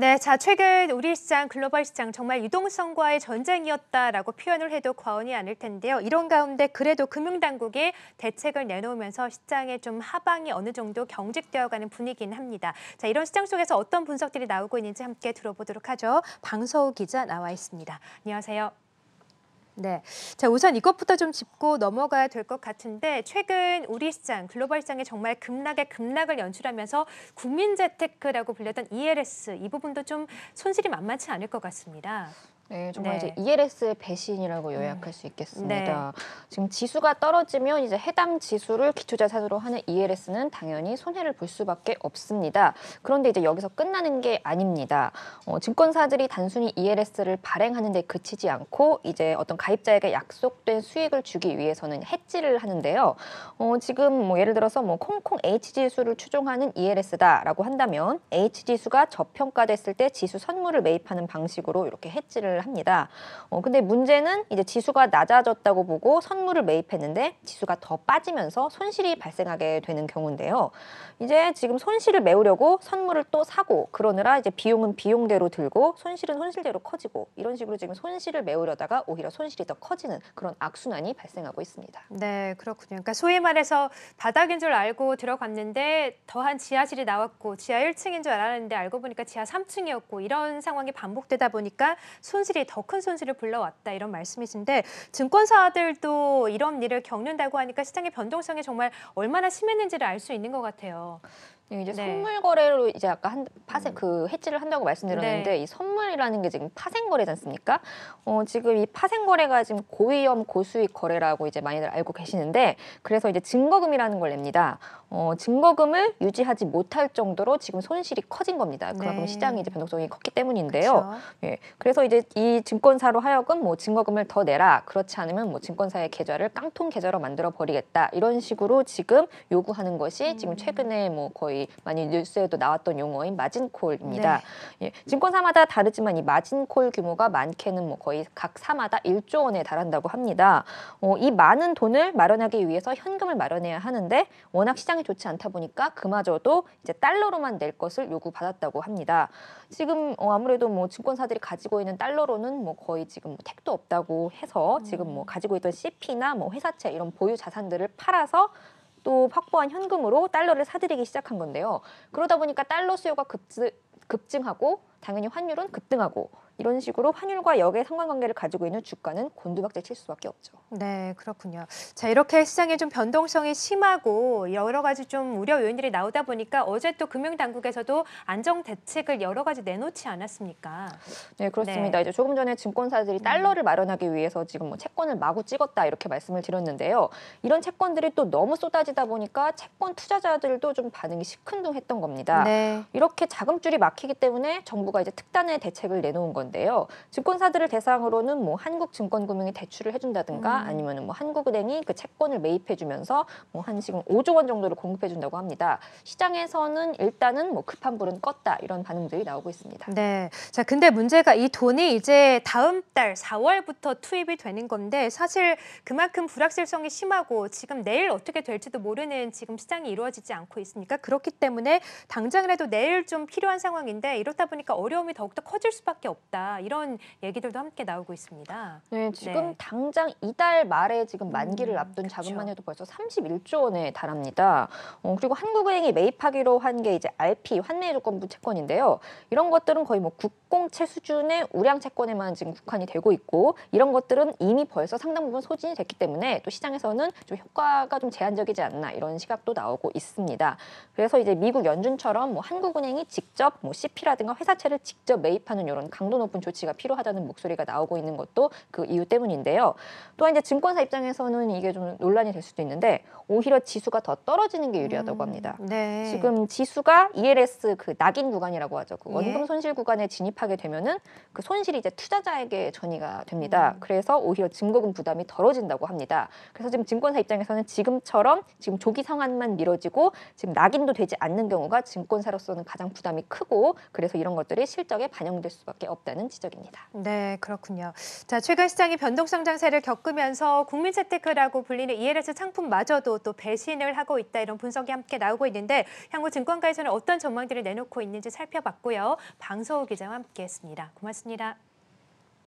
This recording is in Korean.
네, 자 최근 우리 시장, 글로벌 시장 정말 유동성과의 전쟁이었다라고 표현을 해도 과언이 아닐 텐데요. 이런 가운데 그래도 금융당국이 대책을 내놓으면서 시장에 좀 하방이 어느 정도 경직되어가는 분위기는 합니다. 자, 이런 시장 속에서 어떤 분석들이 나오고 있는지 함께 들어보도록 하죠. 방서우 기자 나와 있습니다. 안녕하세요. 네. 자, 우선 이것부터 좀 짚고 넘어가야 될 것 같은데 최근 우리 시장, 글로벌 시장이 정말 급락에 급락을 연출하면서 국민재테크라고 불렸던 ELS 이 부분도 좀 손실이 만만치 않을 것 같습니다. 네, 정말 네. 이제 ELS의 배신이라고 요약할 수 네. 있겠습니다. 지금 지수가 떨어지면 이제 해당 지수를 기초자산으로 하는 ELS는 당연히 손해를 볼 수밖에 없습니다. 그런데 이제 여기서 끝나는 게 아닙니다. 증권사들이 단순히 ELS를 발행하는 데 그치지 않고 이제 어떤 가입자에게 약속된 수익을 주기 위해서는 해지를 하는데요. 지금 뭐 예를 들어서 뭐 콩콩 H지수를 추종하는 ELS다라고 한다면 H지수가 저평가됐을 때 지수 선물을 매입하는 방식으로 이렇게 해지를 합니다. 근데 문제는 이제 지수가 낮아졌다고 보고 선물을 매입했는데 지수가 더 빠지면서 손실이 발생하게 되는 경우인데요. 이제 지금 손실을 메우려고 선물을 또 사고 그러느라 이제 비용은 비용대로 들고 손실은 손실대로 커지고 이런 식으로 지금 손실을 메우려다가 오히려 손실이 더 커지는 그런 악순환이 발생하고 있습니다. 네, 그렇군요. 그러니까 소위 말해서 바닥인 줄 알고 들어갔는데 더한 지하실이 나왔고 지하 1층인 줄 알았는데 알고 보니까 지하 3층이었고 이런 상황이 반복되다 보니까 손실이 더 큰 손실을 불러왔다 이런 말씀이신데 증권사들도 이런 일을 겪는다고 하니까 시장의 변동성이 정말 얼마나 심했는지를 알 수 있는 것 같아요. 이제 네. 선물 거래로 이제 아까 그 해지를 한다고 말씀드렸는데 네. 이 선물이라는 게 지금 파생 거래지 않습니까? 지금 이 파생 거래가 지금 고위험 고수익 거래라고 이제 많이들 알고 계시는데 그래서 이제 증거금이라는 걸 냅니다. 증거금을 유지하지 못할 정도로 지금 손실이 커진 겁니다. 그만큼 네. 시장이 이제 변동성이 컸기 때문인데요. 그렇죠. 예, 그래서 이제 이 증권사로 하여금 뭐 증거금을 더 내라. 그렇지 않으면 뭐 증권사의 계좌를 깡통 계좌로 만들어 버리겠다. 이런 식으로 지금 요구하는 것이 지금 최근에 뭐 거의 많이 뉴스에도 나왔던 용어인 마진콜입니다. 네. 예, 증권사마다 다르지만 이 마진콜 규모가 많게는 뭐 거의 각 사마다 1조 원에 달한다고 합니다. 이 많은 돈을 마련하기 위해서 현금을 마련해야 하는데 워낙 시장이 좋지 않다 보니까 그마저도 이제 달러로만 낼 것을 요구받았다고 합니다. 지금 아무래도 뭐 증권사들이 가지고 있는 달러로는 뭐 거의 지금 뭐 택도 없다고 해서 지금 뭐 가지고 있던 CP나 뭐 회사채 이런 보유 자산들을 팔아서 또 확보한 현금으로 달러를 사들이기 시작한 건데요. 그러다 보니까 달러 수요가 급증하고 당연히 환율은 급등하고 이런 식으로 환율과 역의 상관관계를 가지고 있는 주가는 곤두박질 칠 수밖에 없죠. 네, 그렇군요. 자, 이렇게 시장의 좀 변동성이 심하고 여러 가지 좀 우려 요인들이 나오다 보니까 어제 또 금융당국에서도 안정 대책을 여러 가지 내놓지 않았습니까? 네, 그렇습니다. 네. 이제 조금 전에 증권사들이 달러를 마련하기 위해서 지금 뭐 채권을 마구 찍었다 이렇게 말씀을 드렸는데요. 이런 채권들이 또 너무 쏟아지다 보니까 채권 투자자들도 좀 반응이 시큰둥했던 겁니다. 네. 이렇게 자금줄이 막히기 때문에 정부가 이제 특단의 대책을 내놓은 건데요. 증권사들을 대상으로는 뭐 한국증권금융이 대출을 해준다든가 아니면은 뭐 한국은행이 그 채권을 매입해주면서 뭐 한 지금 5조 원 정도를 공급해준다고 합니다. 시장에서는 일단은 뭐 급한 불은 껐다 이런 반응들이 나오고 있습니다. 네. 자, 근데 문제가 이 돈이 이제 다음 달 4월부터 투입이 되는 건데 사실 그만큼 불확실성이 심하고 지금 내일 어떻게 될지도 모르는 지금 시장이 이루어지지 않고 있으니까 그렇기 때문에 당장이라도 내일 좀 필요한 상황인데 이렇다 보니까 어려움이 더욱더 커질 수밖에 없다. 이런 얘기들도 함께 나오고 있습니다. 네, 지금 네. 당장 이달 말에 지금 만기를 앞둔 그렇죠. 자금만 해도 벌써 31조 원에 달합니다. 그리고 한국은행이 매입하기로 한 게 이제 RP 환매 조건부 채권인데요. 이런 것들은 거의 뭐 국공채 수준의 우량 채권에만 지금 국한이 되고 있고 이런 것들은 이미 벌써 상당 부분 소진이 됐기 때문에 또 시장에서는 좀 효과가 좀 제한적이지 않나 이런 시각도 나오고 있습니다. 그래서 이제 미국 연준처럼 뭐 한국은행이 직접 뭐 CP라든가 회사채를 직접 매입하는 이런 강도 높은 조치가 필요하다는 목소리가 나오고 있는 것도 그 이유 때문인데요. 또한 이제 증권사 입장에서는 이게 좀 논란이 될 수도 있는데 오히려 지수가 더 떨어지는 게 유리하다고 합니다. 네. 지금 지수가 ELS 그 낙인 구간이라고 하죠. 그 원금 예. 손실 구간에 진입하게 되면은 그 손실이 이제 투자자에게 전이가 됩니다. 그래서 오히려 증거금 부담이 덜어진다고 합니다. 그래서 지금 증권사 입장에서는 지금처럼 지금 조기 상환만 미뤄지고 지금 낙인도 되지 않는 경우가 증권사로서는 가장 부담이 크고 그래서 이런 것들이 실적에 반영될 수밖에 없다. 있다는 지적입니다. 네, 그렇군요. 자, 최근 시장이 변동성 장세를 겪으면서 국민 재테크라고 불리는 ELS 상품마저도 또 배신을 하고 있다 이런 분석이 함께 나오고 있는데 향후 증권가에서는 어떤 전망들을 내놓고 있는지 살펴봤고요. 방소호 기자와 함께했습니다. 고맙습니다.